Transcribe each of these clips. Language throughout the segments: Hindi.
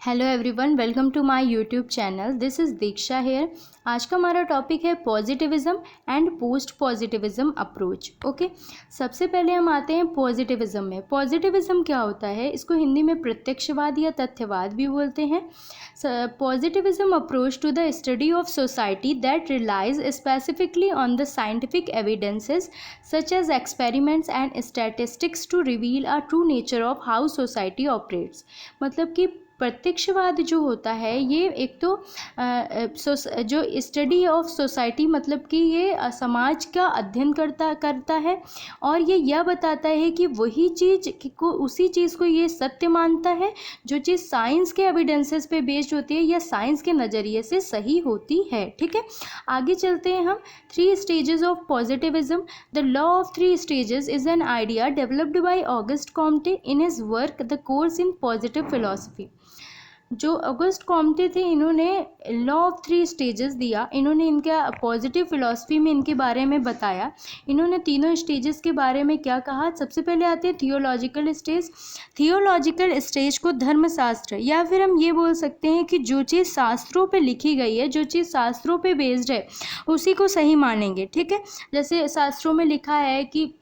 Hello everyone, welcome to my YouTube channel. This is Diksha here. आज का हमारा टॉपिक है positivism and post positivism approach. Okay, सबसे पहले हम आते हैं पॉजिटिविज्म में। पॉजिटिविज्म क्या होता है? इसको हिंदी में प्रत्यक्षवाद या तथ्यवाद भी बोलते हैं। Positivism approach to the study of society that relies specifically on the scientific evidences such as experiments and statistics to reveal a true nature of how society operates. मतलब कि प्रत्यक्षवाद जो होता है ये एक तो जो स्टडी ऑफ सोसाइटी, मतलब कि ये समाज का अध्ययन करता है और ये यह बताता है कि वही चीज़ को, उसी चीज़ को ये सत्य मानता है जो चीज़ साइंस के एविडेंसेस पे बेस्ड होती है या साइंस के नज़रिए से सही होती है। ठीक है, आगे चलते हैं हम। 3 stages of positivism. The law of 3 stages is an idea developed by August Comte in his work the course in positive philosophy. जो ऑगस्ट कॉम्टे थे, इन्होंने लॉ ऑफ 3 स्टेजेस दिया। इन्होंने इनका पॉजिटिव फिलॉसफी में इनके बारे में बताया। इन्होंने तीनों स्टेजेस के बारे में क्या कहा? सबसे पहले आते हैं थियोलॉजिकल स्टेज। थियोलॉजिकल स्टेज को धर्मशास्त्र, या फिर हम ये बोल सकते हैं कि जो चीज़ शास्त्रों पे लिखी गई है, जो चीज़ शास्त्रों पे बेस्ड है, उसी को सही मानेंगे। ठीक है, जैसे शास्त्रों में लिखा है कि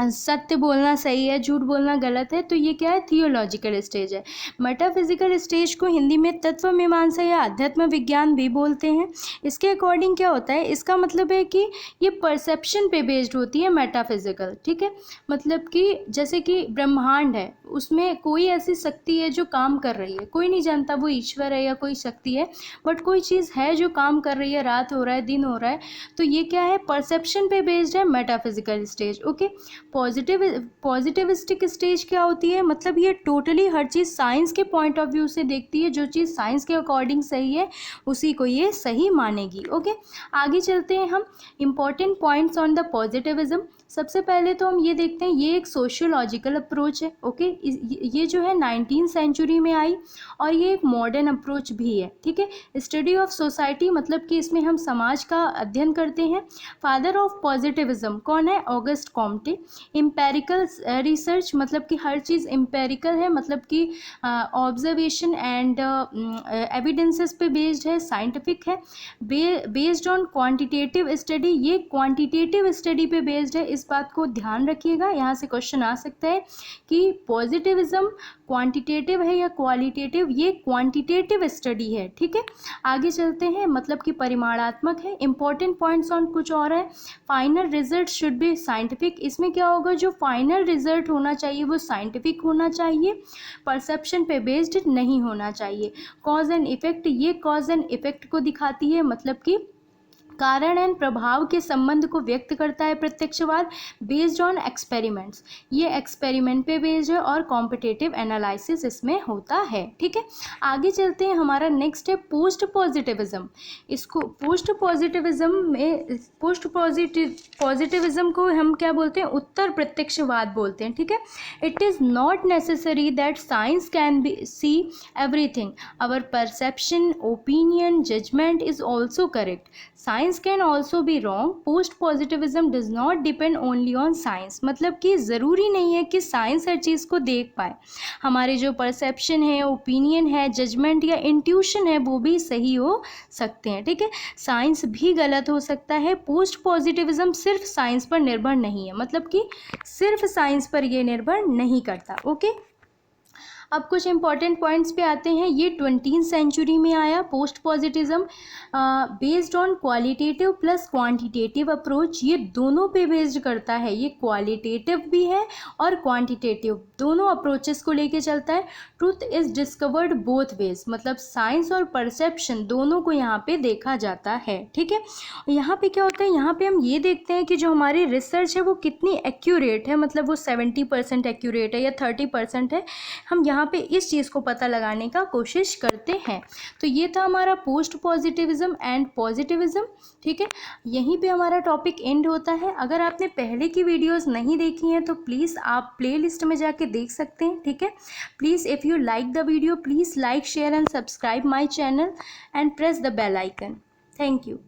सत्य बोलना सही है, झूठ बोलना गलत है, तो ये क्या है? थियोलॉजिकल स्टेज है। मेटाफिजिकल स्टेज को हिंदी में तत्व मीमांसा या अध्यात्म विज्ञान भी बोलते हैं। इसके अकॉर्डिंग क्या होता है? इसका मतलब है कि ये परसेप्शन पे बेस्ड होती है मेटाफिजिकल। ठीक है, मतलब कि जैसे कि ब्रह्मांड है, उसमें कोई ऐसी शक्ति है जो काम कर रही है। कोई नहीं जानता वो ईश्वर है या कोई शक्ति है, बट कोई चीज़ है जो काम कर रही है। रात हो रहा है, दिन हो रहा है, तो ये क्या है? परसेप्शन पे बेस्ड है metaphysical stage. Okay, positivistic stage क्या होती है? मतलब ये टोटली हर चीज़ साइंस के पॉइंट ऑफ व्यू से देखती है। जो चीज़ साइंस के अकॉर्डिंग सही है उसी को ये सही मानेगी। ओके, आगे चलते हैं हम। Important points on the positivism. सबसे पहले तो हम ये देखते हैं, ये एक सोशियोलॉजिकल अप्रोच है। ओके, ये जो है 19वीं सेंचुरी में आई और ये एक मॉडर्न अप्रोच भी है। ठीक है, स्टडी ऑफ सोसाइटी, मतलब कि इसमें हम समाज का अध्ययन करते हैं। फादर ऑफ पॉजिटिविज्म कौन है? August Comte. एम्पेरिकल रिसर्च, मतलब कि हर चीज़ एम्पेरिकल है, मतलब कि ऑब्जर्वेशन एंड एविडेंसेस पे बेस्ड है, साइंटिफिक है। बेस्ड ऑन क्वांटिटेटिव स्टडी, ये क्वांटिटेटिव स्टडी पे बेस्ड है। इस बात को ध्यान रखिएगा, यहाँ से क्वेश्चन आ सकता है कि पॉजिटिविज्म क्वांटिटेटिव है या क्वालिटेटिव। ये क्वांटिटेटिव स्टडी है। ठीक है, आगे चलते हैं। मतलब कि परिमाणात्मक है। इंपॉर्टेंट पॉइंट्स ऑन कुछ और है। Final result should be scientific. इसमें क्या होगा? जो फाइनल रिजल्ट होना चाहिए वो साइंटिफिक होना चाहिए, परसेप्शन पे बेस्ड नहीं होना चाहिए। कॉज एंड इफेक्ट, ये कॉज एंड इफेक्ट को दिखाती है, मतलब कि कारण एंड प्रभाव के संबंध को व्यक्त करता है प्रत्यक्षवाद। बेस्ड ऑन एक्सपेरिमेंट्स, ये एक्सपेरिमेंट पे बेस्ड है और कॉम्पिटेटिव एनालिसिस इसमें होता है। ठीक है, आगे चलते हैं। हमारा नेक्स्ट है पोस्ट पॉजिटिविज्म। इसको पोस्ट पॉजिटिविज्म को हम क्या बोलते हैं? उत्तर प्रत्यक्षवाद बोलते हैं। ठीक है, it is not necessary that science can be see everything, our perception, opinion, judgement is also correct, science can also be wrong, post positivism does not depend only on science. मतलब कि ज़रूरी नहीं है कि साइंस हर चीज़ को देख पाए। हमारे जो परसेप्शन है, ओपिनियन है, जजमेंट या इंट्यूशन है, वो भी सही हो सकते हैं। ठीक है, साइंस भी गलत हो सकता है। पोस्ट पॉजिटिविज्म सिर्फ साइंस पर निर्भर नहीं है, मतलब कि सिर्फ साइंस पर ये निर्भर नहीं करता। ओके, अब कुछ इंपॉर्टेंट पॉइंट्स पे आते हैं। ये 20वीं सेंचुरी में आया post positivism. Based on qualitative plus quantitative approach, ये दोनों पे बेस्ड करता है। ये क्वालिटेटिव भी है और क्वांटिटेटिव, दोनों अप्रोचेस को लेके चलता है। Truth is discovered both ways, मतलब साइंस और परसेप्शन दोनों को यहाँ पे देखा जाता है। ठीक है, यहाँ पे क्या होता है? यहाँ पे हम ये देखते हैं कि जो हमारी रिसर्च है वो कितनी एक्यूरेट है, मतलब वो 70% एक्यूरेट है या 30% है। हम यहाँ पे इस चीज़ को पता लगाने का कोशिश करते हैं। तो ये था हमारा पोस्ट पॉजिटिविज्म एंड पॉजिटिविज्म। ठीक है, यहीं पे हमारा टॉपिक एंड होता है। अगर आपने पहले की वीडियोस नहीं देखी हैं तो प्लीज़ आप प्लेलिस्ट में जाके देख सकते हैं। ठीक है, please if you like the video, please like, share and subscribe my channel and press the bell icon. Thank you.